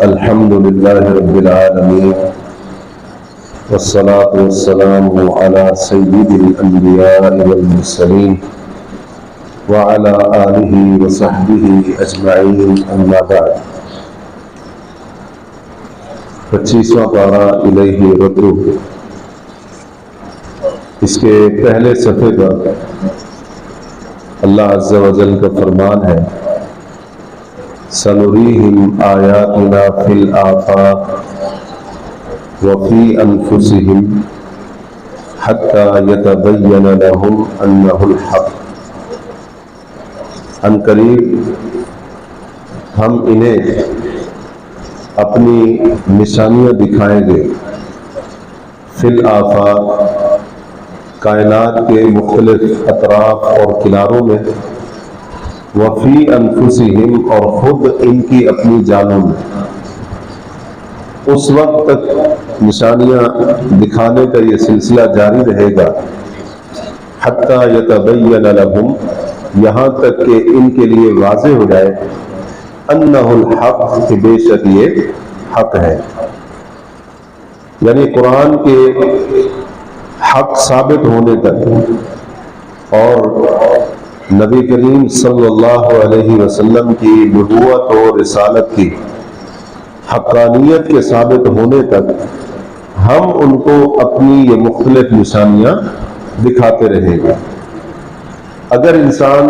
الحمد لله رب العالمين والصلاة والسلام على سيد الأنبياء والمرسلين وعلى آله وصحبه أجمعين أما بعد 25واں پارہ الیہ ردو، اس کے پہلے صفحے پر اللہ عز و جل کا فرمان ہے سنریہم آیاتنا فی الآفاق وفی انفسہم حتی یتبین لہم انہ الحق۔ ان قریب ہم انہیں اپنی نشانیاں دکھائیں گے فی الآفاق، کائنات کے مختلف اطراف اور کناروں میں، وفی انفسہم، اور خود ان کی اپنی جانوں میں۔ اس وقت تک نشانیاں دکھانے کا یہ سلسلہ جاری رہے گا حتی یتبین لہم، یہاں تک کہ ان کے لیے واضح ہو جائے انہ الحق، کہ بے شک یہ حق ہے، یعنی قرآن کے حق ثابت ہونے تک اور نبی کریم صلی اللہ علیہ وسلم کی نبوت و رسالت کی حقانیت کے ثابت ہونے تک ہم ان کو اپنی یہ مختلف نشانیاں دکھاتے رہیں گے۔ اگر انسان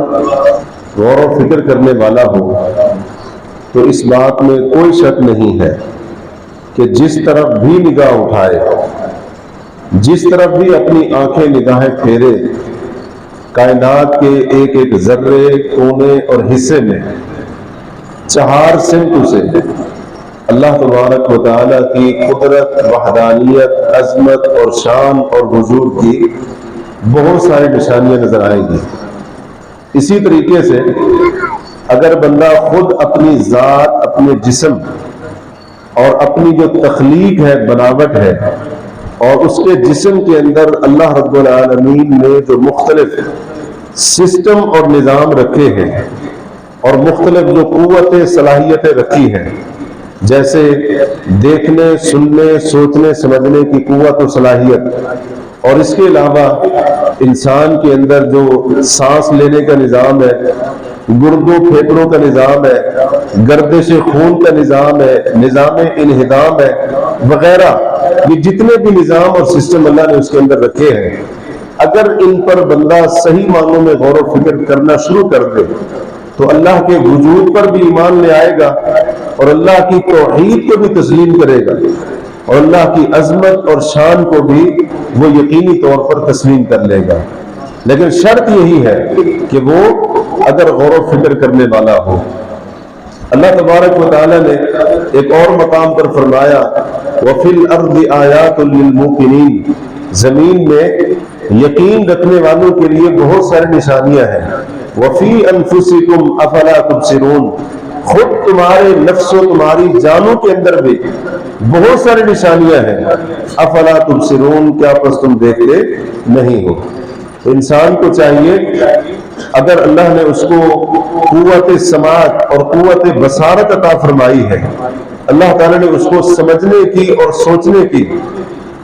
غور و فکر کرنے والا ہو تو اس بات میں کوئی شک نہیں ہے کہ جس طرف بھی نگاہ اٹھائے، جس طرف بھی اپنی آنکھیں نگاہیں پھیرے، کائنات کے ایک ایک ذرے، کونے اور حصے میں چہار سمتوں سے اللہ تبارک و تعالیٰ کی قدرت، وحدانیت، عظمت اور شان اور حضور کی بہت ساری نشانیاں نظر آئیں گی۔ اسی طریقے سے اگر بندہ خود اپنی ذات، اپنے جسم اور اپنی جو تخلیق ہے، بناوٹ ہے، اور اس کے جسم کے اندر اللہ رب العالمین نے جو مختلف سسٹم اور نظام رکھے ہیں اور مختلف جو قوتیں، صلاحیتیں رکھی ہیں، جیسے دیکھنے، سننے، سوچنے، سمجھنے کی قوت و صلاحیت، اور اس کے علاوہ انسان کے اندر جو سانس لینے کا نظام ہے، گردوں پھیپڑوں کا نظام ہے، گردش خون کا نظام ہے، نظام انہدام ہے وغیرہ، یہ جتنے بھی نظام اور سسٹم اللہ نے اس کے اندر رکھے ہیں، اگر ان پر بندہ صحیح معنوں میں غور و فکر کرنا شروع کر دے تو اللہ کے وجود پر بھی ایمان لے آئے گا اور اللہ کی توحید کو بھی تسلیم کرے گا اور اللہ کی عظمت اور شان کو بھی وہ یقینی طور پر تسلیم کر لے گا۔ لیکن شرط یہی ہے کہ وہ اگر غور و فکر کرنے والا ہو۔ اللہ تبارک و تعالیٰ نے ایک اور مقام پر فرمایا وَفِي الْأَرْضِ آيَاتٌ لِّلْمُوقِنِينَ، زمین میں یقین رکھنے والوں کے لیے بہت ساری نشانیاں ہیں۔ وَفِي أَنفُسِكُمْ أَفَلَا تُبْصِرُونَ، خود تمہارے نفس و تمہاری جانوں کے اندر بھی بہت ساری نشانیاں ہیں۔ افلا تبصرون، کیا پس تم دیکھتے نہیں ہو؟ انسان کو چاہیے، اگر اللہ نے اس کو قوت سماعت اور قوت بصارت عطا فرمائی ہے، اللہ تعالیٰ نے اس کو سمجھنے کی اور سوچنے کی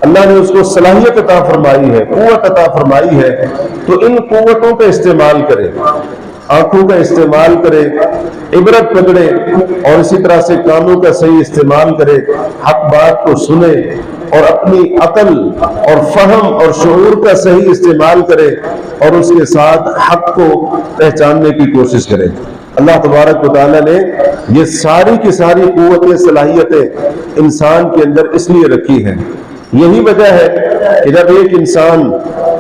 اللہ نے اس کو صلاحیت عطا فرمائی ہے، قوت عطا فرمائی ہے، تو ان قوتوں کا استعمال کرے، آنکھوں کا استعمال کرے، عبرت پکڑے، اور اسی طرح سے کانوں کا صحیح استعمال کرے، حق بات کو سنے، اور اپنی عقل اور فہم اور شعور کا صحیح استعمال کرے، اور اس کے ساتھ حق کو پہچاننے کی کوشش کرے۔ اللہ تبارک و تعالیٰ نے یہ ساری کی ساری قوتیں، صلاحیتیں انسان کے اندر اس لیے رکھی ہیں۔ یہی وجہ ہے کہ جب ایک انسان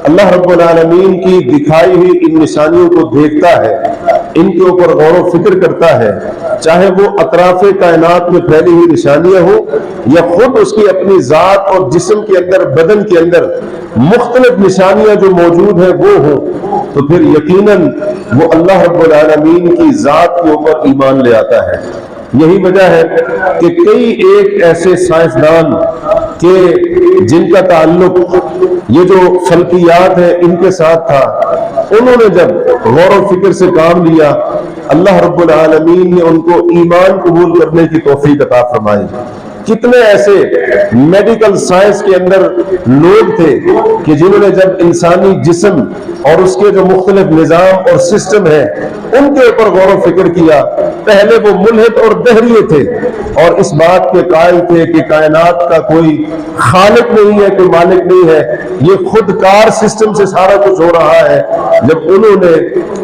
اللہ رب العالمین کی دکھائی ہوئی ان نشانیوں کو دیکھتا ہے، ان کے اوپر غور و فکر کرتا ہے، چاہے وہ اطراف کائنات میں پھیلی ہوئی نشانیاں ہوں یا خود اس کی اپنی ذات اور جسم کے اندر، بدن کے اندر مختلف نشانیاں جو موجود ہیں وہ ہوں، تو پھر یقیناً وہ اللہ رب العالمین کی ذات کے اوپر ایمان لے آتا ہے۔ یہی وجہ ہے کہ کئی ایک ایسے سائنسدان کہ جن کا تعلق یہ جو فلکیات ہے ان کے ساتھ تھا، انہوں نے جب غور و فکر سے کام لیا، اللہ رب العالمین نے ان کو ایمان قبول کرنے کی توفیق عطا فرمائی۔ کتنے ایسے میڈیکل سائنس کے اندر لوگ تھے کہ جنہوں نے جب انسانی جسم اور اس کے جو مختلف نظام اور سسٹم ہے ان کے اوپر غور و فکر کیا، پہلے وہ ملحد اور دہریے تھے اور اس بات کے قائل تھے کہ کائنات کا کوئی خالق نہیں ہے، کوئی مالک نہیں ہے، یہ خود کار سسٹم سے سارا کچھ ہو رہا ہے۔ جب انہوں نے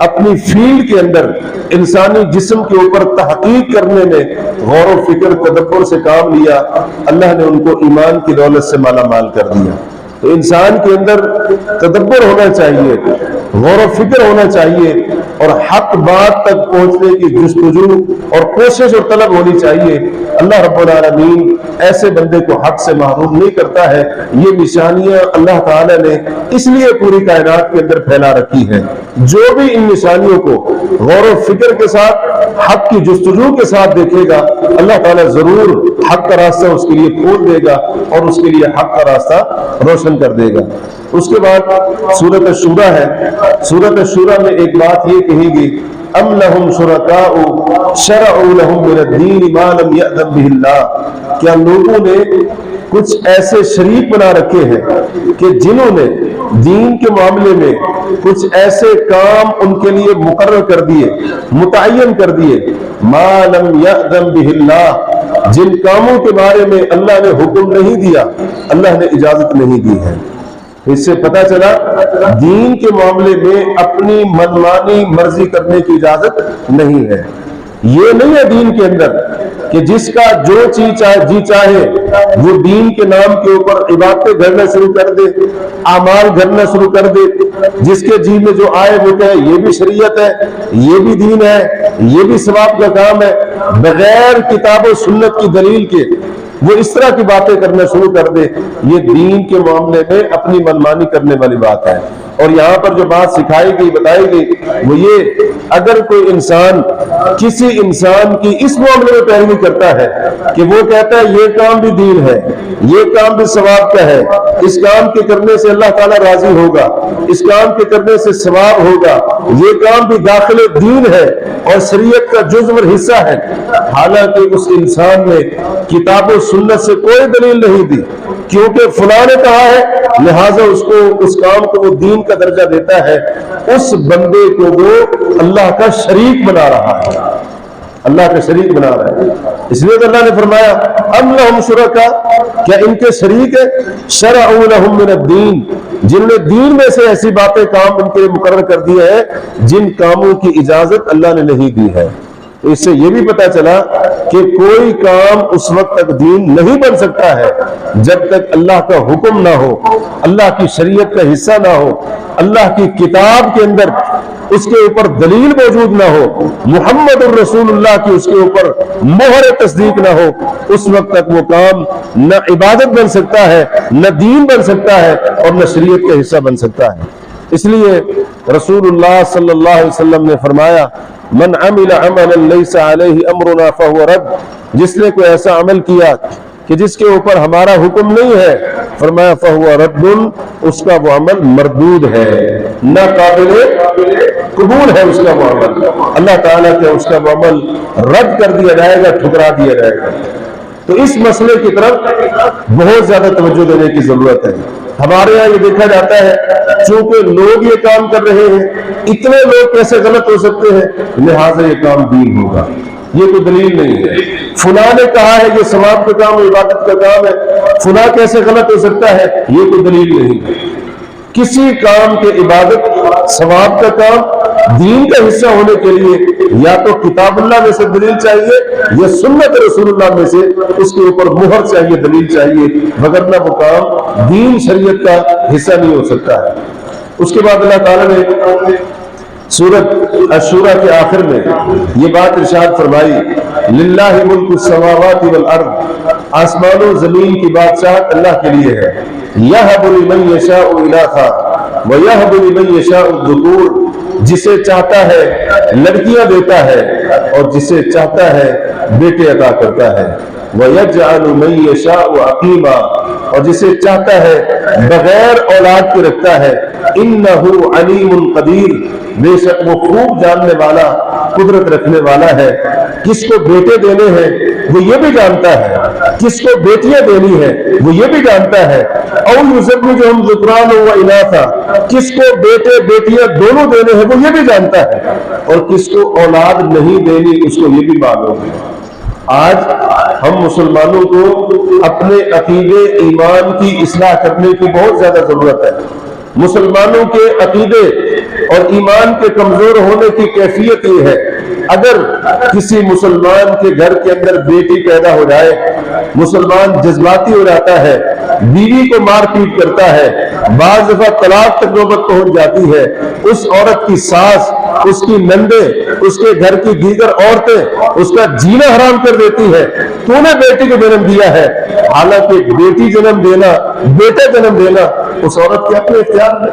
اپنی فیلڈ کے اندر انسانی جسم کے اوپر تحقیق کرنے میں غور و فکر تدبر سے کام لیا، اللہ نے ان کو ایمان کی دولت سے مالا مال کر دیا۔ تو انسان کے اندر تدبر ہونا چاہیے، غور و فکر ہونا چاہیے اور حق بات تک پہنچنے کی جستجو اور کوشش اور طلب ہونی چاہیے۔ اللہ رب العالمین ایسے بندے کو حق سے محروم نہیں کرتا ہے۔ یہ نشانیاں اللہ تعالی نے اس لیے پوری کائنات کے اندر پھیلا رکھی ہیں۔ جو بھی ان نشانیوں کو غور و فکر کے ساتھ حق کی جستجو کے ساتھ دیکھے گا، اللہ تعالیٰ ضرور حق کا راستہ اس کے لیے کھول دے گا اور اس کے لیے حق کا راستہ روشن کر دے گا۔ اس کے بعد سورۃ الشورى ہے۔ سورۃ الشورى میں ایک بات یہ کہی گئی، ام لہم شرکاء شرعوا لہم من الدین ما لم یأذن بہ اللہ، کیا لوگوں نے کچھ ایسے شریک بنا رکھے ہیں کہ جنہوں نے دین کے معاملے میں کچھ ایسے کام ان کے لیے مقرر کر دیے، متعین کر دیے، ما لم یأذن بہ اللہ، جن کاموں کے بارے میں اللہ نے حکم نہیں دیا، اللہ نے اجازت نہیں دی ہے۔ اس سے پتہ چلا دین کے معاملے میں اپنی منمانی مرضی کرنے کی اجازت نہیں ہے۔ یہ نہیں ہے دین کے اندر کہ جس کا جو چیز جی چاہے وہ دین کے نام کے اوپر عبادتیں گھڑنا شروع کر دے، اعمال گھڑنا شروع کر دے، جس کے جی میں جو آئے وہ کہے یہ بھی شریعت ہے، یہ بھی دین ہے، یہ بھی ثواب کا کام ہے، بغیر کتاب و سنت کی دلیل کے وہ اس طرح کی باتیں کرنا شروع کر دے۔ یہ دین کے معاملے میں اپنی منمانی کرنے والی بات ہے۔ اور یہاں پر جو بات سکھائی گئی، بتائی گئی، وہ یہ، اگر کوئی انسان کسی انسان کی اس معاملے میں پیروی کرتا ہے کہ وہ کہتا ہے یہ کام بھی دین ہے، یہ کام بھی ثواب کا ہے، اس کام کے کرنے سے اللہ تعالیٰ راضی ہوگا، اس کام کے کرنے سے ثواب ہوگا، یہ کام بھی داخل دین ہے اور شریعت کا جزو اور حصہ ہے، حالانکہ اس انسان نے کتاب و سنت سے کوئی دلیل نہیں دی، کیونکہ فلاں نے کہا ہے لہٰذا اس کام کو وہ دین کا درجہ دیتا ہے، اس بندے کو وہ اللہ کا شریک بنا رہا ہے، اللہ کا شریک بنا رہا ہے۔ اس لیے اللہ نے فرمایا ام لہم شرکاء، کیا ان کے شریک ہے، شرعوا لہم من الدین، جنہوں نے دین میں سے ایسی باتیں کام ان کے لیے مقرر کر دیے ہیں جن کاموں کی اجازت اللہ نے نہیں دی ہے۔ تو اس سے یہ بھی پتا چلا کہ کوئی کام اس وقت تک دین نہیں بن سکتا ہے جب تک اللہ کا حکم نہ ہو، اللہ کی شریعت کا حصہ نہ ہو، اللہ کی کتاب کے اندر اس کے اوپر دلیل موجود نہ ہو، محمد الرسول اللہ کی اس کے اوپر مہر تصدیق نہ ہو، اس وقت تک وہ کام نہ عبادت بن سکتا ہے، نہ دین بن سکتا ہے اور نہ شریعت کا حصہ بن سکتا ہے۔ اس لیے رسول اللہ صلی اللہ علیہ وسلم نے فرمایا من عمل عملا لیس علیہ امرنا فہو رد، جس نے کوئی ایسا عمل کیا کہ جس کے اوپر ہمارا حکم نہیں ہے، فرمایا فہو رد، اس کا وہ عمل مردود ہے، نہ قابل قبول ہے اس کا وہ عمل، اللہ تعالیٰ کے اس کا وہ عمل رد کر دیا جائے گا، ٹھکرا دیا جائے گا۔ تو اس مسئلے کی طرف بہت زیادہ توجہ دینے کی ضرورت ہے۔ ہمارے یہاں یہ دیکھا جاتا ہے چونکہ لوگ یہ کام کر رہے ہیں، اتنے لوگ کیسے غلط ہو سکتے ہیں، لہٰذا یہ کام دین ہوگا، یہ کوئی دلیل نہیں ہے۔ فلاں نے کہا ہے یہ ثواب کا کام، عبادت کا کام ہے، فلاں کیسے غلط ہو سکتا ہے، یہ کوئی دلیل نہیں ہے۔ کسی کام کے عبادت ثواب کا کام دین کا حصہ ہونے کے لیے یا تو کتاب اللہ میں سے دلیل چاہیے یا سنت رسول اللہ میں سے اس کے اوپر مہر چاہیے، دلیل چاہیے، وگرنہ وہ کام دین شریعت کا حصہ نہیں ہو سکتا ہے۔ اس کے بعد اللہ تعالیٰ نے سورۃ الشورى کے آخر میں یہ بات ارشاد فرمائی للہ ملک السماوات والارض، آسمان و زمین کی بادشاہت اللہ کے لیے ہے، یہب لمن یشاء اناثا ویہب لمن یشاء الذکور، جسے چاہتا ہے لڑکیاں دیتا ہے اور جسے چاہتا ہے بیٹے عطا کرتا ہے، وَيَجْعَلُ مَن يَشَاءُ عَقِيمًا، اور جسے چاہتا ہے بغیر اولاد کے رکھتا ہے۔ انہ علیم قدیر، بے شک وہ خوب جاننے والا، قدرت رکھنے والا ہے۔ کس کو بیٹے دینے ہیں وہ یہ بھی جانتا ہے، کس کو بیٹیاں دینی ہے وہ یہ بھی جانتا ہے۔ او یزوجہم ذکرانا و اناثا، کس کو بیٹے بیٹیاں دونوں دینے ہیں وہ یہ بھی جانتا ہے، اور کس کو اولاد نہیں دینی اس کو یہ بھی معلوم ہے۔ آج ہم مسلمانوں کو اپنے عقیدے ایمان کی اصلاح کرنے کی بہت زیادہ ضرورت ہے۔ مسلمانوں کے عقیدے اور ایمان کے کمزور ہونے کی کیفیت یہ ہے، اگر کسی مسلمان کے گھر کے اندر بیٹی پیدا ہو جائے، مسلمان جذباتی ہو جاتا ہے، بیوی کو مار پیٹ کرتا ہے، بعض دفعہ طلاق تک نوبت پہنچ جاتی ہے، اس عورت کی ساس، اس کی نندے، اس کے گھر کی دیگر عورتیں اس کا جینا حرام کر دیتی ہے۔ تو نے بیٹی کو جنم دیا ہے، حالانکہ بیٹی جنم دینا، بیٹا جنم دینا اس عورت کے اپنے اختیار میں،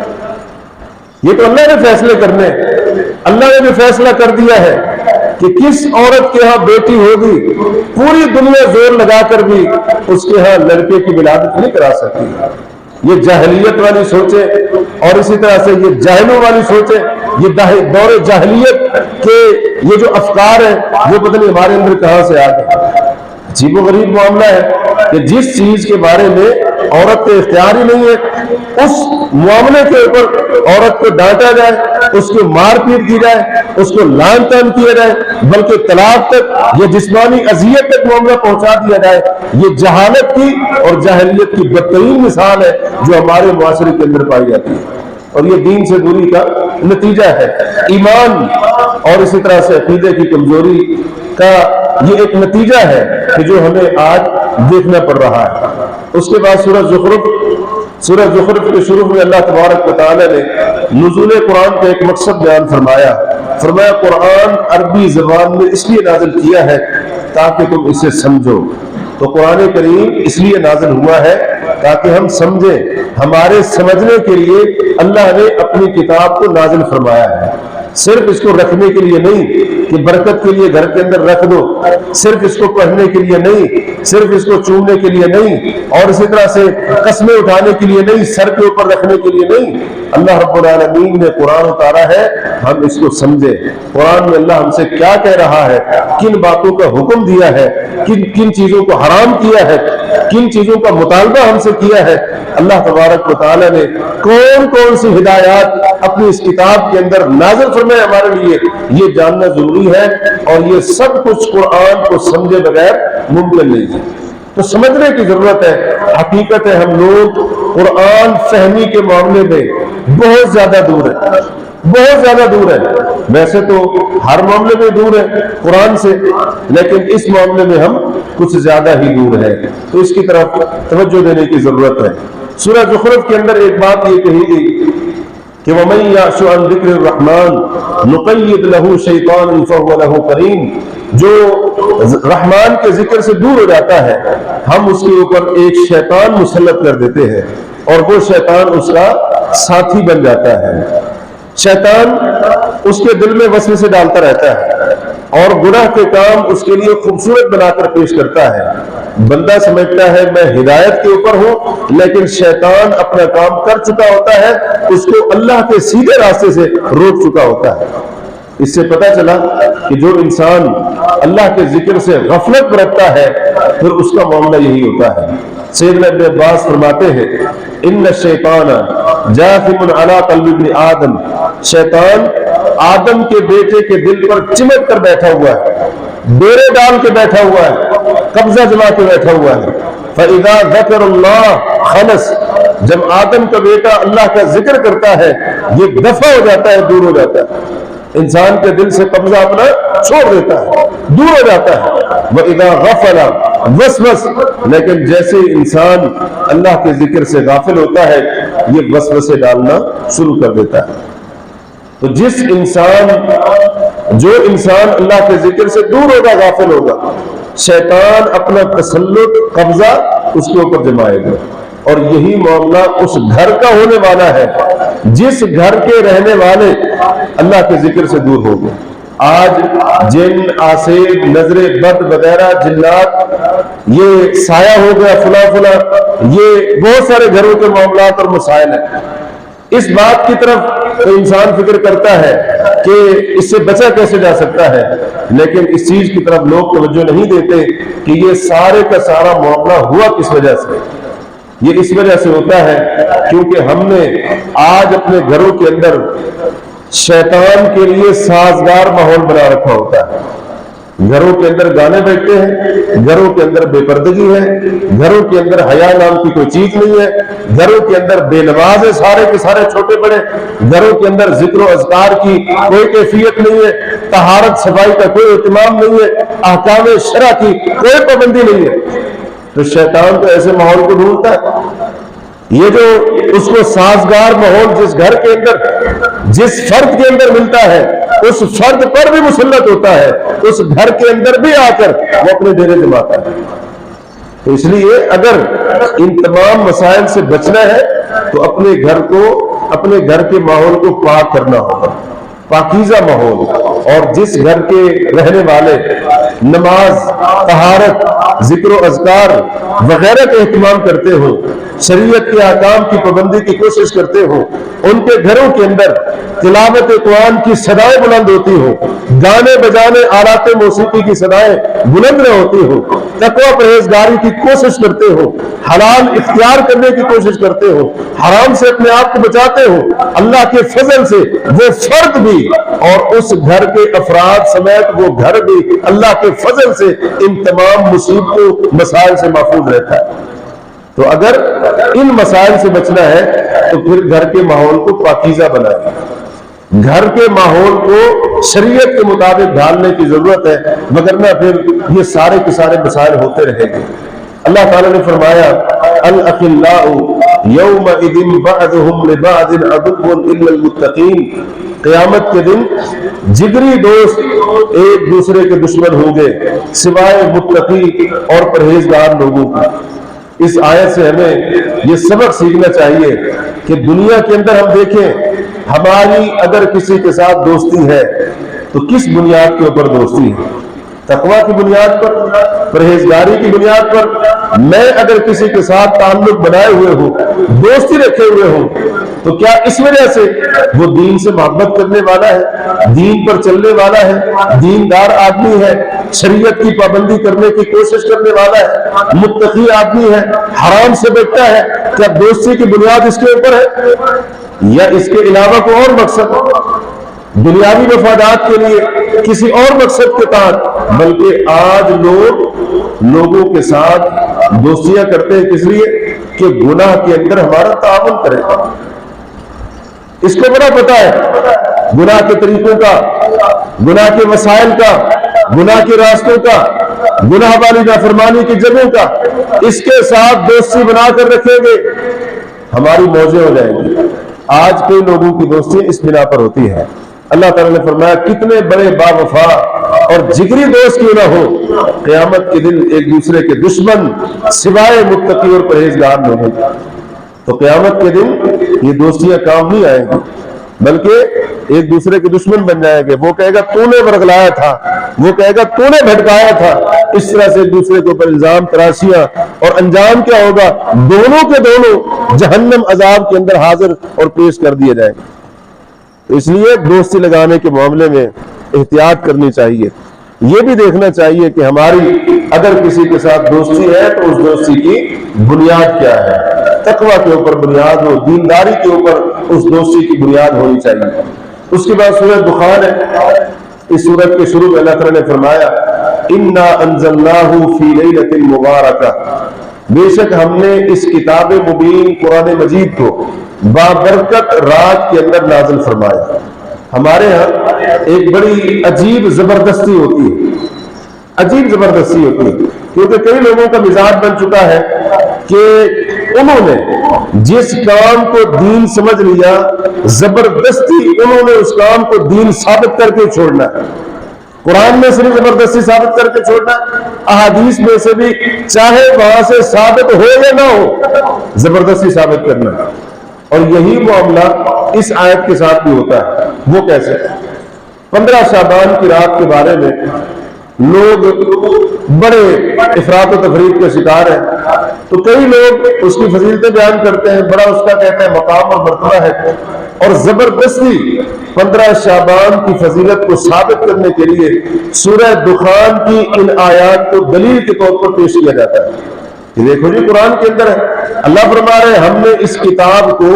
یہ تو اللہ نے فیصلے کرنے، اللہ نے بھی فیصلہ کر دیا ہے کہ کس عورت کے ہاں بیٹی ہوگی، پوری دنیا زور لگا کر بھی اس کے ہاں لڑکے کی ولادت نہیں کرا سکتی۔ یہ جاہلیت والی سوچیں، اور اسی طرح سے یہ جاہلوں والی سوچیں، یہ دور جاہلیت کے یہ جو افکار ہیں وہ پتہ نہیں ہمارے اندر کہاں سے آ گئے۔ عجیب و غریب معاملہ ہے کہ جس چیز کے بارے میں عورت کے اختیار ہی نہیں ہے، اس معاملے کے اوپر عورت کو ڈانٹا جائے، اس کو مار پیٹ کی جائے، اس کو لعن طعن کیا جائے، بلکہ طلاق تک یا جسمانی اذیت تک معاملہ پہنچا دیا جائے۔ یہ جہالت کی اور جاہلیت کی بدترین مثال ہے جو ہمارے معاشرے کے اندر پائی جاتی ہے، اور یہ دین سے دوری کا نتیجہ ہے۔ ایمان اور اسی طرح سے عقیدے کی کمزوری کا یہ ایک نتیجہ ہے کہ جو ہمیں آج دیکھنا پڑ رہا ہے۔ اس کے بعد سورہ زخرف کے شروع میں اللہ تبارک و تعالی نے نزول قرآن کا ایک مقصد بیان فرمایا قرآن عربی زبان میں اس لیے نازل کیا ہے تاکہ تم اسے سمجھو۔ تو قرآن کریم اس لیے نازل ہوا ہے تاکہ ہم سمجھیں، ہمارے سمجھنے کے لیے اللہ نے اپنی کتاب کو نازل فرمایا ہے، صرف اس کو رکھنے کے لیے نہیں کہ برکت کے لیے گھر کے اندر رکھ دو، صرف اس کو پڑھنے کے لیے نہیں، صرف اس کو چومنے کے لیے نہیں، اور اسی طرح سے قسمیں اٹھانے کے لیے نہیں، سر کے اوپر رکھنے کے لیے نہیں۔ اللہ رب العالمین نے قرآن اتارا ہے ہم اس کو سمجھے۔ قرآن میں اللہ ہم سے کیا کہہ رہا ہے، کن باتوں کا حکم دیا ہے، کن چیزوں کو حرام کیا ہے، کن چیزوں کا مطالبہ ہم سے کیا ہے۔ اللہ تبارک و تعالی نے کون کون سی ہدایات اپنی اس کتاب کے اندر نازل فرمائے ہمارے لیے، یہ جاننا ضروری ہے، اور یہ سب کچھ قرآن کو سمجھے بغیر ممکن نہیں ہے، تو سمجھنے کی ضرورت ہے۔ حقیقت ہے ہم لوگ قرآن فہمی کے معاملے میں بہت زیادہ دور ہے، بہت زیادہ دور ہے۔ ویسے تو ہر معاملے میں دور ہے قرآن سے، لیکن اس معاملے میں ہم کچھ زیادہ ہی دور ہے، تو اس کی طرف توجہ دینے کی ضرورت ہے۔ سورہ زخرف کے اندر ایک بات یہ کہی گئی کہ وَمَن يَعْشُ عَن ذِكْرِ الرَّحْمَنِ نُقَيِّضْ لَهُ شَيْطَانًا فَهُوَ لَهُ قَرِينٌ، جو رحمان کے ذکر سے دور ہو جاتا ہے ہم اس کے اوپر ایک شیطان مسلط کر دیتے ہیں، اور وہ شیطان اس کا ساتھی بن جاتا ہے۔ شیطان اس کے دل میں وسوسے ڈالتا رہتا ہے اور گناہ کے کام اس کے لیے خوبصورت بنا کر پیش کرتا ہے۔ بندہ سمجھتا ہے میں ہدایت کے اوپر ہوں، لیکن شیطان اپنا کام کر چکا ہوتا ہے، اس کو اللہ کے سیدھے راستے سے روک چکا ہوتا ہے۔ اس سے پتہ چلا کہ جو انسان اللہ کے ذکر سے غفلت برتتا ہے پھر اس کا معاملہ یہی ہوتا ہے۔ سیدنا ابن عباس فرماتے ہیں ان الشیطان جاثم علی قلب ابن آدم، شیطان آدم کے بیٹے کے دل پر چمٹ کر بیٹھا ہوا ہے، ڈیرے ڈال کے بیٹھا ہوا ہے، قبضہ جما کے بیٹھا ہوا ہے۔ فَإِذَا ذَكَرَ اللَّهَ خَلَصَ، جب آدم کا بیٹا اللہ کا ذکر کرتا ہے یہ دفع ہو جاتا ہے، دور ہو جاتا ہے، انسان کے دل سے قبضہ اپنا چھوڑ دیتا ہے، دور ہو جاتا ہے۔ وَإِذَا غَفَلَ وَسْوَسَ، لیکن جیسے انسان اللہ کے ذکر سے غافل ہوتا ہے یہ وسوسے ڈالنا شروع کر دیتا ہے۔ تو جو انسان اللہ کے ذکر سے دور ہوگا، غافل ہوگا، شیطان اپنا تسلط، قبضہ اس کے اوپر جمائے گا، اور یہی معاملہ اس گھر کا ہونے والا ہے جس گھر کے رہنے والے اللہ کے ذکر سے دور ہو گئے۔ آج جن، آسیب، نظر بد وغیرہ، جنات، یہ سایہ ہو گیا فلاں فلاں، یہ بہت سارے گھروں کے معاملات اور مسائل ہیں۔ اس بات کی طرف تو انسان فکر کرتا ہے کہ اس سے بچا کیسے جا سکتا ہے، لیکن اس چیز کی طرف لوگ توجہ نہیں دیتے کہ یہ سارے کا سارا معاملہ ہوا کس وجہ سے۔ یہ اس وجہ سے ہوتا ہے کیونکہ ہم نے آج اپنے گھروں کے اندر شیطان کے لیے سازگار ماحول بنا رکھا ہوتا ہے۔ گھروں کے اندر گانے بیٹھتے ہیں، گھروں کے اندر بے پردگی ہے، گھروں کے اندر حیا نام کی کوئی چیز نہیں ہے، گھروں کے اندر بے نماز ہے سارے کے سارے چھوٹے بڑے، گھروں کے اندر ذکر و اذکار کی کوئی کیفیت نہیں ہے، طہارت صفائی کا کوئی اہتمام نہیں ہے، احکام شرع کی کوئی پابندی نہیں ہے۔ تو شیطان تو ایسے ماحول کو ڈھونڈتا ہے۔ یہ جو اس کو سازگار ماحول جس گھر کے اندر، جس فرد کے اندر ملتا ہے، اس فرد پر بھی مسلط ہوتا ہے، اس گھر کے اندر بھی آ کر وہ اپنے ڈیرے جماتا ہے۔ تو اس لیے اگر ان تمام مسائل سے بچنا ہے تو اپنے گھر کو، اپنے گھر کے ماحول کو پاک کرنا ہوگا، پاکیزہ ماحول، اور جس گھر کے رہنے والے نماز، طہارت، ذکر و اذکار وغیرہ کا اہتمام کرتے ہو، شریعت کے احکام کی پابندی کی کوشش کرتے ہو، ان کے گھروں کے اندر تلاوت قرآن کی صدائیں بلند ہوتی ہو، گانے بجانے، آلات موسیقی کی صدائیں بلند نہ ہوتی ہو، تقوی پرہیزگاری کی کوشش کرتے ہو، حلال اختیار کرنے کی کوشش کرتے ہو، حرام سے اپنے آپ کو بچاتے ہو، اللہ کے فضل سے وہ فرد بھی اور اس گھر کے افراد سمیت وہ گھر بھی اللہ کے فضل سے ان تمام مصیبتوں، مسائل سے محفوظ رہتا ہے۔ تو اگر ان مسائل سے بچنا ہے تو پھر گھر کے ماحول کو پاکیزہ بنائیں، گھر کے ماحول کو شریعت کے مطابق ڈھالنے کی ضرورت ہے، وگرنہ پھر یہ سارے کے سارے مسائل ہوتے رہیں گے۔ اللہ تعالیٰ نے فرمایا الاخلاء یومئذ بعضهم لبعض عدو الا المتقین، قیامت کے دن جگری دوست ایک دوسرے کے دشمن ہوں گے سوائے متقی اور پرہیزگار لوگوں کا۔ اس آیت سے ہمیں یہ سبق سیکھنا چاہیے کہ دنیا کے اندر ہم دیکھیں، ہماری اگر کسی کے ساتھ دوستی ہے تو کس بنیاد کے اوپر دوستی ہے؟ تقویٰ کی بنیاد پر، پرہیزگاری کی بنیاد پر۔ میں اگر کسی کے ساتھ تعلق بنائے ہوئے ہوں، دوستی رکھے ہوئے ہوں، تو کیا اس وجہ سے وہ دین سے محبت کرنے والا ہے، دین پر چلنے والا ہے، دیندار آدمی ہے، شریعت کی پابندی کرنے کی کوشش کرنے والا ہے، متقی آدمی ہے، حرام سے بچتا ہے؟ کیا دوستی کی بنیاد اس کے اوپر ہے یا اس کے علاوہ کوئی اور مقصد، دنیاوی مفادات کے لیے، کسی اور مقصد کے تحت؟ بلکہ آج لوگ لوگوں کے ساتھ دوستیاں کرتے ہیں کس لیے کہ گناہ کے اندر ہمارا تعاون کرے۔ اس کو بڑا پتا ہے گناہ کے طریقوں کا، گناہ کے مسائل کا، گناہ کے راستوں کا، گناہ والی نافرمانی کی جگہوں کا۔ اس کے ساتھ دوستی بنا کر رکھیں گے، ہماری موجیں ہو جائیں گی۔ آج کئی لوگوں کی دوستی اس بنا پر ہوتی ہے۔ اللہ تعالیٰ نے فرمایا کتنے بڑے با وفا اور جگری دوست کیوں نہ ہو، قیامت کے دن ایک دوسرے کے دشمن سوائے متقی اور پرہیزگار لوگوں۔ تو قیامت کے دن یہ دوستیاں کام نہیں آئیں گی، بلکہ ایک دوسرے کے دشمن بن جائیں گے۔ وہ کہے گا تو نے ورگلایا تھا، وہ کہے گا تو نے بھٹکایا تھا۔ اس طرح سے ایک دوسرے کے اوپر الزام تراشیاں، اور انجام کیا ہوگا؟ دونوں کے دونوں جہنم عذاب کے اندر حاضر اور پیش کر دیے جائیں گے۔ اس لیے دوستی لگانے کے معاملے میں احتیاط کرنی چاہیے۔ یہ بھی دیکھنا چاہیے کہ ہماری اگر کسی کے ساتھ دوستی ہے تو اس دوستی کی بنیاد کیا ہے، تقویٰ کے اوپر بنیاد ہو، دینداری کے اوپر اس دوستی کی بنیاد ہونی چاہیے۔ اس کے بعد سورہ دخان ہے۔ اس سورت کے شروع میں اللہ تعالیٰ نے فرمایا اِنَّا أَنزَلْنَاهُ فِي لَيْلَةٍ مُبَارَكَةٍ، بے شک ہم نے اس کتاب مبین قرآن مجید کو بابرکت رات کے اندر نازل فرمایا۔ ہمارے ہاں ایک بڑی عجیب زبردستی ہوتی ہے، عجیب زبردستی ہوتی ہے، کیونکہ کئی لوگوں کا مزاج بن چکا ہے کہ انہوں نے جس کام کو دین سمجھ لیا، زبردستی انہوں نے اس کام کو دین ثابت کر کے چھوڑنا ہے۔ قرآن میں صرف زبردستی ثابت کر کے چھوڑنا، احادیث میں سے بھی چاہے وہاں سے ثابت ہو یا نہ ہو، زبردستی ثابت کرنا۔ اور یہی معاملہ اس آیت کے ساتھ بھی ہوتا ہے۔ وہ کیسے؟ 15 شعبان کی رات کے بارے میں لوگ بڑے افراط و تفریط کے شکار ہیں، تو کئی لوگ اس کی فضیلتیں بیان کرتے ہیں، بڑا اس کا کہتے ہیں مقام اور مرتبہ ہے، اور زبردستی 15 شعبان کی فضیلت کو ثابت کرنے کے لیے سورہ دخان کی ان آیات کو دلیل کے طور پر پیش کیا جاتا ہے کہ دیکھو جی قرآن کے اندر ہے، اللہ فرما رہے ہیں ہم نے اس کتاب کو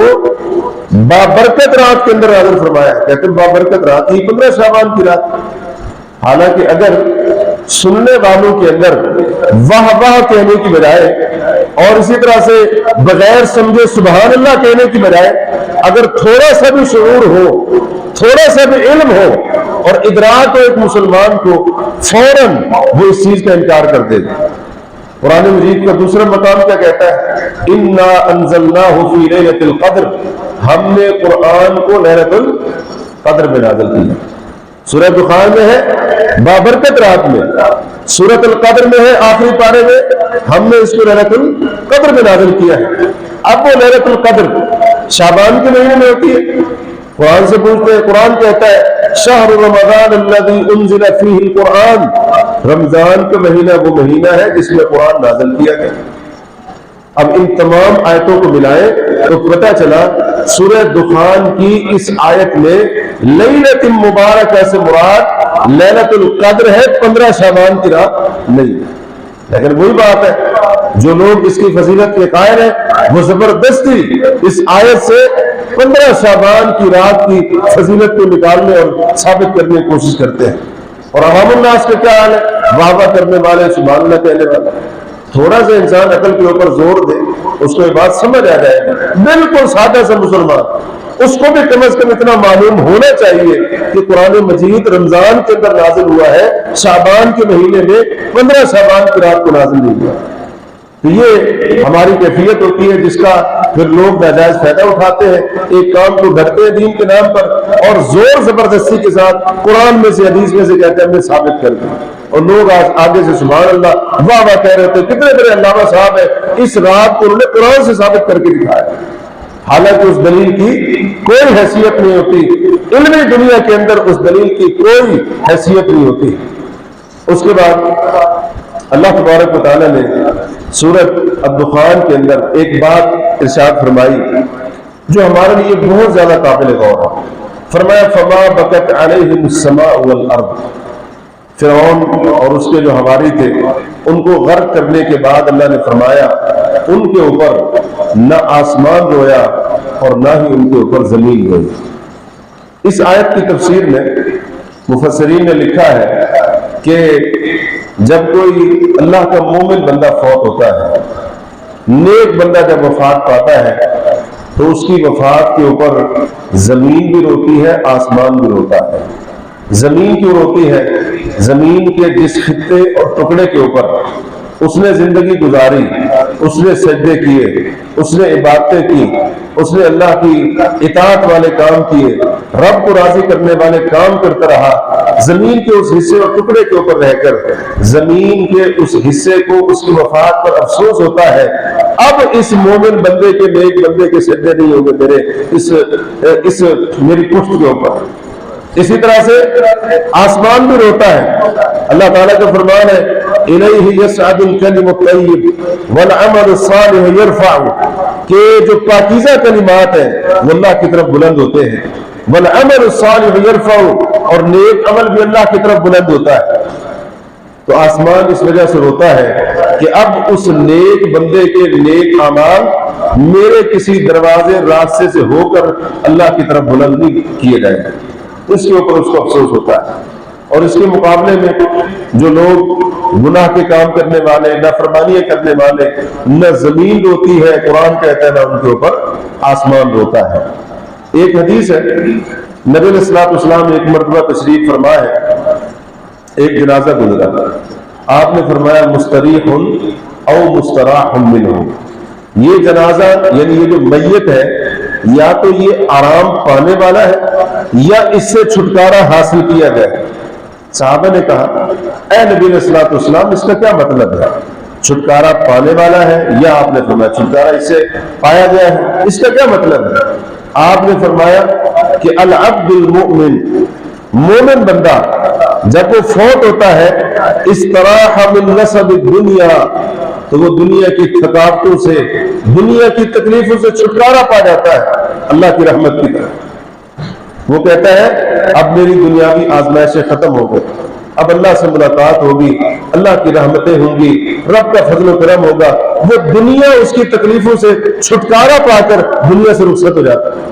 بابرکت رات کے اندر نازل فرمایا ہے۔ کہتے ہیں بابرکت رات یہ 15 شعبان کی رات، حالانکہ اگر سننے والوں کے اندر واہ واہ کہنے کی بجائے اور اسی طرح سے بغیر سمجھے سبحان اللہ کہنے کی بجائے اگر تھوڑا سا بھی شعور ہو، تھوڑا سا بھی علم ہو اور ادراک ہو ایک مسلمان کو، فوراً وہ اس چیز کا انکار کر دے گا۔ قرآن مجید کا دوسرا مقام کیا کہتا ہے؟ اِنَّا أَنزَلْنَاهُ فِي لَيْلَةِ الْقَدْرِ، ہم نے قرآن کو لیلۃ القدر میں نازل کیا۔ سورہ دخان میں ہے بابرکت رات میں، سورۃ القدر میں ہے آخری پارے میں ہم نے اس کو لیلۃ القدر میں نازل کیا ہے۔ اب وہ لیلۃ القدر شعبان کے مہینے میں ہوتی ہے، قرآن سے پوچھتے ہیں، قرآن کہتا ہے شہر رمضان الذی انزل فیہ القرآن، رمضان کا مہینہ وہ مہینہ ہے جس میں قرآن نازل کیا گیا۔ اب ان تمام آیتوں کو ملائیں تو پتہ چلا سورہ دخان کی اس آیت میں لیلۃ مبارکہ سے مراد لیلۃ القدر ہے، 15 شعبان کی رات نہیں۔ لیکن وہی بات ہے جو لوگ اس کی فضیلت کے قائل ہیں وہ زبردستی اس آیت سے 15 شعبان کی رات کی فضیلت کو نکالنے اور ثابت کرنے کی کوشش کرتے ہیں، اور عوام الناس کا کیا حال ہے؟ واہ واہ کرنے والے، سبحان اللہ کہنے والے۔ تھوڑا سا انسان عقل کے اوپر زور دے اس کو یہ بات سمجھ آ جائے گا، بالکل سادہ سا مسلمان، اس کو بھی کم از کم اتنا معلوم ہونا چاہیے کہ قرآن مجید رمضان کے اندر نازل ہوا ہے، شعبان کے مہینے میں 15 شعبان کی رات کو نازل نہیں ہوا۔ تو یہ ہماری کیفیت ہوتی ہے جس کا پھر لوگ ناجائز فائدہ اٹھاتے ہیں، ایک کام کو گھڑتے ہیں دین کے نام پر اور زور زبردستی کے ساتھ قرآن میں سے حدیث میں سے کہتے ہیں ہم نے ثابت کر دیا، اور لوگ آگے سے سبحان اللہ واہ واہ کہہ رہے تھے۔ کتنے بڑے علامہ صاحب ہیں، اس رات کو انہوں نے قرآن سے ثابت کر کے دکھایا، حالانکہ اس دلیل کی کوئی حیثیت نہیں ہوتی، علمی دنیا کے اندر اس دلیل کی کوئی حیثیت نہیں ہوتی۔ اس کے بعد اللہ تبارک و تعالیٰ نے سورۃ الدخان کے اندر ایک بات ارشاد فرمائی جو ہمارے لیے بہت زیادہ قابل غور ہے۔ فرمایا فما بکت علیہم السماء والارض، فرعون اور اس کے جو حواری تھے ان کو غرق کرنے کے بعد اللہ نے فرمایا ان کے اوپر نہ آسمان رویا اور نہ ہی ان کے اوپر زمین روئی۔ اس آیت کی تفسیر میں مفسرین نے لکھا ہے کہ جب کوئی اللہ کا مومن بندہ فوت ہوتا ہے، نیک بندہ جب وفات پاتا ہے تو اس کی وفات کے اوپر زمین بھی روتی ہے، آسمان بھی روتا ہے۔ زمین کیوں روتی ہے؟ زمین کے جس خطے اور ٹکڑے کے اوپر اس نے زندگی گزاری، اس نے سجدے کیے، اس نے عبادتیں کی، اس نے اللہ کی اطاعت والے کام کیے، رب کو راضی کرنے والے کام کرتا رہا، زمین کے اس حصے اور ٹکڑے کے اوپر رہ کر زمین کے اس حصے کو اس کی وفات پر افسوس ہوتا ہے۔ اب اس مومن بندے کے، نیک بندے کے سجدے نہیں ہوں گے میرے اس میری پشت کے اوپر۔ اسی طرح سے آسمان بھی روتا ہے۔ اللہ تعالیٰ کا فرمان ہے الیہ یصعد الکلم الطیب والعمل الصالح یرفعہ، کہ جو پاکیزہ کلمات ہیں وہ اللہ کی طرف بلند ہوتے ہیں، والعمل الصالح یرفعہ، اور نیک عمل بھی اللہ کی طرف بلند ہوتا ہے۔ تو آسمان اس وجہ سے روتا ہے کہ اب اس نیک بندے کے نیک اعمال میرے کسی دروازے راستے سے ہو کر اللہ کی طرف بلند نہیں کیے جائیں گے، اس کے اوپر اس کو افسوس ہوتا ہے۔ اور اس کے مقابلے میں جو لوگ گناہ کے کام کرنے والے، نافرمانیاں کرنے والے، نہ زمین روتی ہے قرآن کہتا ہے، نہ ان کے اوپر آسمان روتا ہے۔ ایک حدیث ہے، نبی علیہ الصلوۃ والسلام ایک مرتبہ تشریف فرما ہے، ایک جنازہ گزرا، آپ نے فرمایا مستریح او مستراح منہ، یہ جنازہ یعنی یہ جو میت ہے یا تو یہ آرام پانے والا ہے یا اس سے چھٹکارا حاصل کیا گیا۔ صحابہ نے کہا اے نبی علیہ الصلوۃ والسلام اس کا کیا مطلب ہے؟ چھٹکارا پانے والا ہے، یا آپ نے فرمایا چھٹکارا اس سے پایا گیا ہے، اس کا کیا مطلب ہے؟ آپ نے فرمایا کہ العبد المؤمن مومن بندہ جب وہ فوت ہوتا ہے استراح من نصب الدنیا، تو وہ دنیا کی تھکاوٹوں سے، دنیا کی تکلیفوں سے چھٹکارا پا جاتا ہے اللہ کی رحمت کی طرف۔ وہ کہتا ہے اب میری دنیاوی آزمائشیں ختم ہو گئی، اب اللہ سے ملاقات ہوگی، اللہ کی رحمتیں ہوں گی، رب کا فضل و کرم ہوگا۔ وہ دنیا اس کی تکلیفوں سے چھٹکارا پا کر دنیا سے رخصت ہو جاتا ہے۔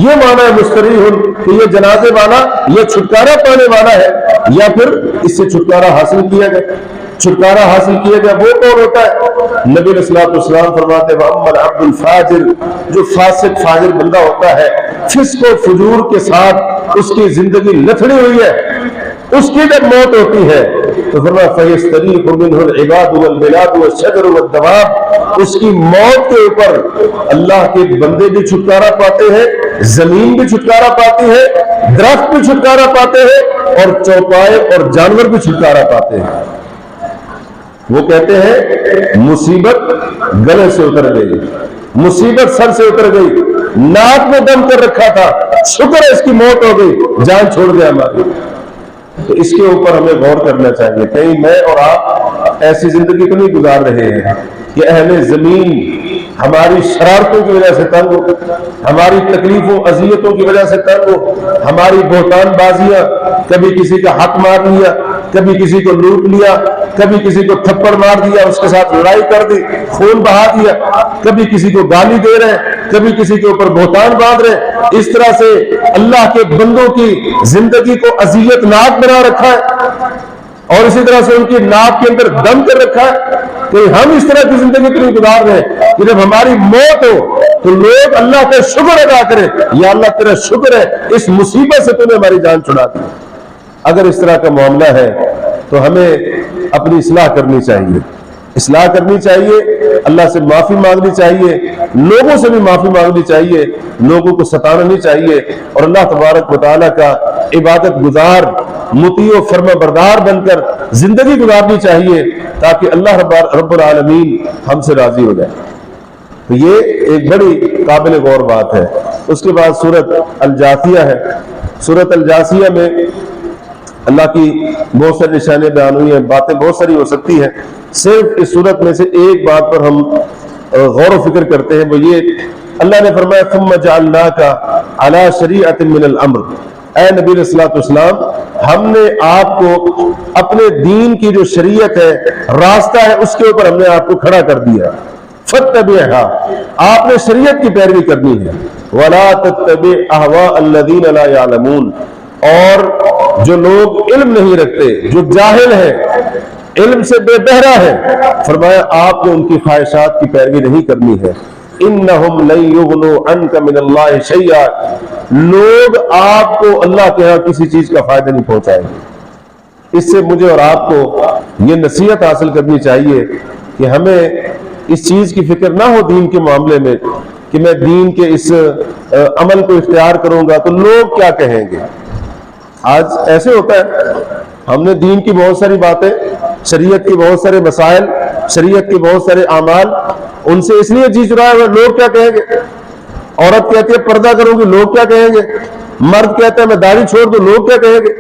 یہ معنی ہے مستریح کہ یہ جنازے والا، یہ چھٹکارا پانے والا ہے، یا پھر اس سے چھٹکارا حاصل کیا گیا۔ چھٹکارا حاصل کیا گیا وہ کون ہوتا ہے؟ نبی علیہ الصلوۃ والسلام فرماتے ہیں وَأَمَّا الْعَبْدُ الْفَاجِرُ، جو فاسق فاجر بندہ ہوتا ہے، فسق و فجور کے ساتھ اس کی زندگی لتھڑی ہوئی ہے، اس کی جب موت ہوتی ہے تو فرمایا فَيَسْتَرِيحُ مِنْهُ الْعِبَادُ وَالْبِلَادُ وَالشَّجَرُ وَالدَّوَابُ، اس کی موت کے اوپر اللہ کے بندے بھی چھٹکارا پاتے ہیں، زمین بھی چھٹکارا پاتی ہے، درخت بھی چھٹکارا پاتے ہیں، اور چوپائے اور جانور بھی چھٹکارا پاتے ہیں۔ وہ کہتے ہیں مصیبت گلے سے اتر گئی، مصیبت سر سے اتر گئی، ناک میں دم کر رکھا تھا، شکر ہے اس کی موت ہو گئی، جان چھوڑ گیا ہماری۔ تو اس کے اوپر ہمیں غور کرنا چاہیے، کہیں میں اور آپ ایسی زندگی تو نہیں گزار رہے ہیں کہ اہل زمین ہماری شرارتوں کی وجہ سے تنگ ہو، ہماری تکلیفوں اذیتوں کی وجہ سے تنگ ہو، ہماری بہتان بازیاں، کبھی کسی کا حق مار لیا، کبھی کسی کو لوٹ لیا، کبھی کسی کو تھپڑ مار دیا، اس کے ساتھ لڑائی کر دی، خون بہا دیا، کبھی کسی کو گالی دے رہے ہیں، کبھی کسی کے اوپر بہتان باندھ رہے ہیں، اس طرح سے اللہ کے بندوں کی زندگی کو اذیت ناک بنا رکھا ہے، اور اسی طرح سے ان کی ناک کے اندر دم کر رکھا ہے۔ کہ ہم اس طرح کی زندگی تو نہیں گزار رہے کہ جب ہماری موت ہو تو لوگ اللہ کا شکر ادا کریں، یا اللہ تیرا شکر ہے اس مصیبت سے تو نے ہماری جان چھڑا دی۔ اگر اس طرح کا معاملہ ہے تو ہمیں اپنی اصلاح کرنی چاہیے، اصلاح کرنی چاہیے، اللہ سے معافی مانگنی چاہیے، لوگوں سے بھی معافی مانگنی چاہیے، لوگوں کو ستانا نہیں چاہیے، اور اللہ تبارک و تعالیٰ کا عبادت گزار، مطیع و فرما بردار بن کر زندگی گزارنی چاہیے تاکہ اللہ رب العالمین ہم سے راضی ہو جائے۔ تو یہ ایک بڑی قابل غور بات ہے۔ اس کے بعد سورۃ الجاثیہ ہے۔ سورۃ الجاثیہ میں اللہ کی بہت ساری نشانیاں بیان ہوئی ہیں، باتیں بہت ساری ہو سکتی ہیں، صرف اس صورت میں سے ایک بات پر ہم غور و فکر کرتے ہیں، وہ یہ اللہ نے فرمایا ثم جعلناک علی شریعۃ من الامر، اے نبی علیہ الصلوۃ والسلام ہم نے آپ کو اپنے دین کی جو شریعت ہے، راستہ ہے، اس کے اوپر ہم نے آپ کو کھڑا کر دیا، فاتبعها، آپ نے شریعت کی پیروی کرنی ہے، ولا تتبع اهواء الذین لا يعلمون، اور جو لوگ علم نہیں رکھتے، جو جاہل ہیں، علم سے بے بہرا ہے، فرمایا آپ نے ان کی خواہشات کی پیروی نہیں کرنی ہے۔ انہم لن یغنوا عنک من اللہ شیئا، لوگ آپ کو اللہ کے ہاں کسی چیز کا فائدہ نہیں پہنچائیں گے۔ اس سے مجھے اور آپ کو یہ نصیحت حاصل کرنی چاہیے کہ ہمیں اس چیز کی فکر نہ ہو دین کے معاملے میں کہ میں دین کے اس عمل کو اختیار کروں گا تو لوگ کیا کہیں گے۔ آج ایسے ہوتا ہے، ہم نے دین کی بہت ساری باتیں، شریعت کے بہت سارے مسائل، شریعت کے بہت سارے اعمال، ان سے اس لیے جی چرایا ہوا لوگ کیا کہیں گے۔ عورت کہتی ہے پردہ کروں گی، لوگ کیا کہیں گے۔ مرد کہتا ہے میں داڑھی چھوڑ دوں، لوگ کیا کہیں گے۔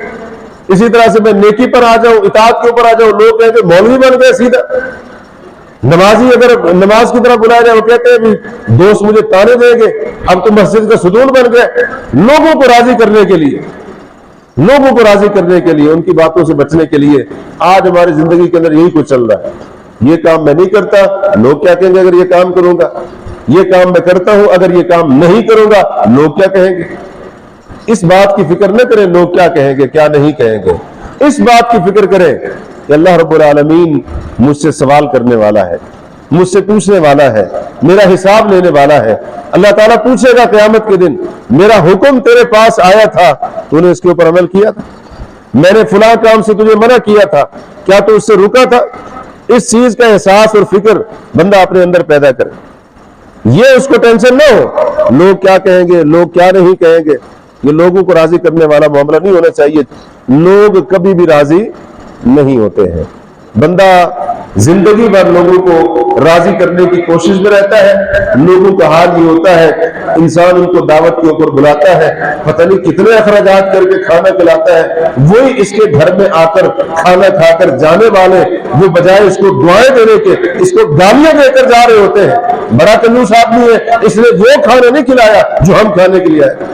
اسی طرح سے میں نیکی پر آ جاؤں، اطاعت کے اوپر آ جاؤں، لوگ کہیں گے مولوی بن گئے سیدھا۔ نمازی اگر نماز کی طرف بلایا جائے وہ کہتے ہیں بھی دوست مجھے تانے دیں گے، اب تو مسجد کا ستون بن گئے۔ لوگوں کو راضی کرنے کے لیے، لوگوں کو راضی کرنے کے لیے، ان کی باتوں سے بچنے کے لیے آج ہماری زندگی کے اندر یہی کچھ چل رہا ہے۔ یہ کام میں نہیں کرتا، لوگ کیا کہیں گے اگر یہ کام کروں گا۔ یہ کام میں کرتا ہوں، اگر یہ کام نہیں کروں گا لوگ کیا کہیں گے۔ اس بات کی فکر نہ کریں لوگ کیا کہیں گے، کیا نہیں کہیں گے۔ اس بات کی فکر کریں کہ اللہ رب العالمین مجھ سے سوال کرنے والا ہے، مجھ سے پوچھنے والا ہے، میرا حساب لینے والا ہے۔ اللہ تعالیٰ پوچھے گا قیامت کے دن میرا حکم تیرے پاس آیا تھا، تو نے اس کے اوپر عمل کیا تھا؟ میں نے فلاں کام سے تجھے منع کیا تھا، کیا تو اس سے رکا تھا؟ اس چیز کا احساس اور فکر بندہ اپنے اندر پیدا کرے۔ یہ اس کو ٹینشن نہ ہو لوگ کیا کہیں گے، لوگ کیا نہیں کہیں گے۔ یہ لوگوں کو راضی کرنے والا معاملہ نہیں ہونا چاہیے۔ لوگ کبھی بھی راضی نہیں ہوتے ہیں۔ بندہ زندگی بھر لوگوں کو راضی کرنے کی کوشش میں رہتا ہے. لوگوں کا حال یہ ہوتا ہے انسان ان کو دعوت کے اوپر بلاتا ہے, پتہ نہیں کتنے اخراجات کر کے کھانا کھلاتا ہے, وہی اس کے گھر میں آ کر کھانا کھا کر جانے والے وہ بجائے اس کو دعائیں دینے کے اس کو گالیاں دے کر جا رہے ہوتے ہیں. بڑا کنجوس آدمی ہے, اس نے وہ کھانا نہیں کھلایا جو ہم کھانے کے لیے آئے.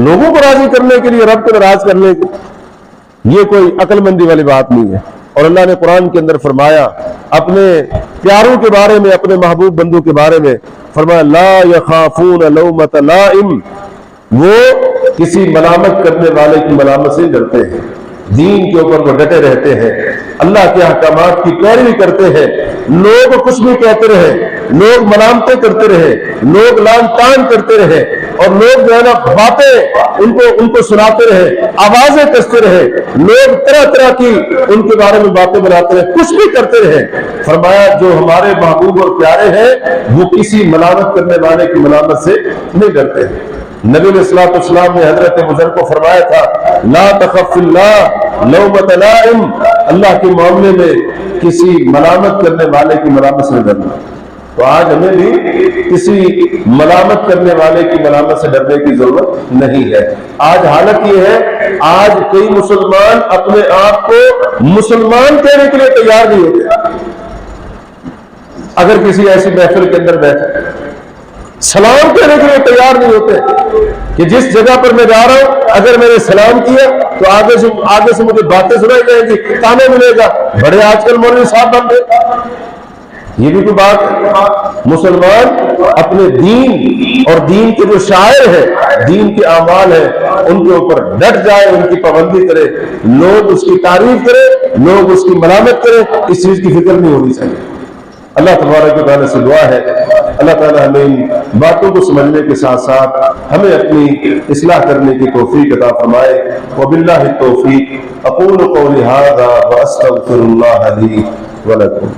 لوگوں کو راضی کرنے کے لیے رب کو ناراض کرنے کے, یہ کوئی عقل مندی والی بات نہیں ہے. اور اللہ نے قرآن کے اندر فرمایا اپنے پیاروں کے بارے میں, اپنے محبوب بندوں کے بارے میں فرمایا لا یخافون لومۃ لائم, وہ کسی ملامت کرنے والے کی ملامت سے ڈرتے ہیں. دین کے اوپر وہ ڈٹے رہتے ہیں, اللہ کے احکامات کی پیروی کرتے ہیں. لوگ کچھ بھی کہتے رہے, لوگ ملامتیں کرتے رہے, لوگ لان تان کرتے رہے, اور لوگ جو ہے نا باتیں ان کو سناتے رہے, آوازیں کستے رہے, لوگ طرح طرح کی ان کے بارے میں باتیں بناتے رہے, کچھ بھی کرتے رہے. فرمایا جو ہمارے محبوب اور پیارے ہیں وہ کسی ملامت کرنے والے کی ملامت سے نہیں ڈرتے ہیں. نبی علیہ الصلوۃ والسلام نے حضرت بزرگ کو فرمایا تھا لا تخف اللہ لومۃ لائم, اللہ کے معاملے میں کسی ملامت کرنے والے کی ملامت سے ڈرنا. تو آج ہمیں بھی کسی ملامت کرنے والے کی ملامت سے ڈرنے کی ضرورت نہیں ہے. آج حالت یہ ہے, آج کئی مسلمان اپنے آپ کو مسلمان کہنے کے لیے تیار نہیں ہوتے. اگر کسی ایسی محفل کے اندر بیٹھے سلام کہنے کے لیے تیار نہیں ہوتے کہ جس جگہ پر میں جا رہا ہوں اگر میں نے سلام کیا تو آگے سے مجھے باتیں سنائی جائیں گی, تانے ملے گا. بڑے آج کل مولوی صاحب بن گئے, یہ بھی کوئی بات ہے. مسلمان اپنے دین اور دین کے جو شاعر ہے, دین کے اعمال ہیں, ان کے اوپر ڈٹ جائے, ان کی پابندی کرے. لوگ اس کی تعریف کرے, لوگ اس کی ملامت کرے, اس چیز کی فکر نہیں ہونی چاہیے. اللہ تبارک و تعالیٰ سے دعا ہے اللہ تعالیٰ ہمیں ان باتوں کو سمجھنے کے ساتھ ساتھ ہمیں اپنی اصلاح کرنے کی توفیق عطا فرمائے. وباللہ التوفیق. اقول قولی ھذا واستغفر اللہ لی ولکم.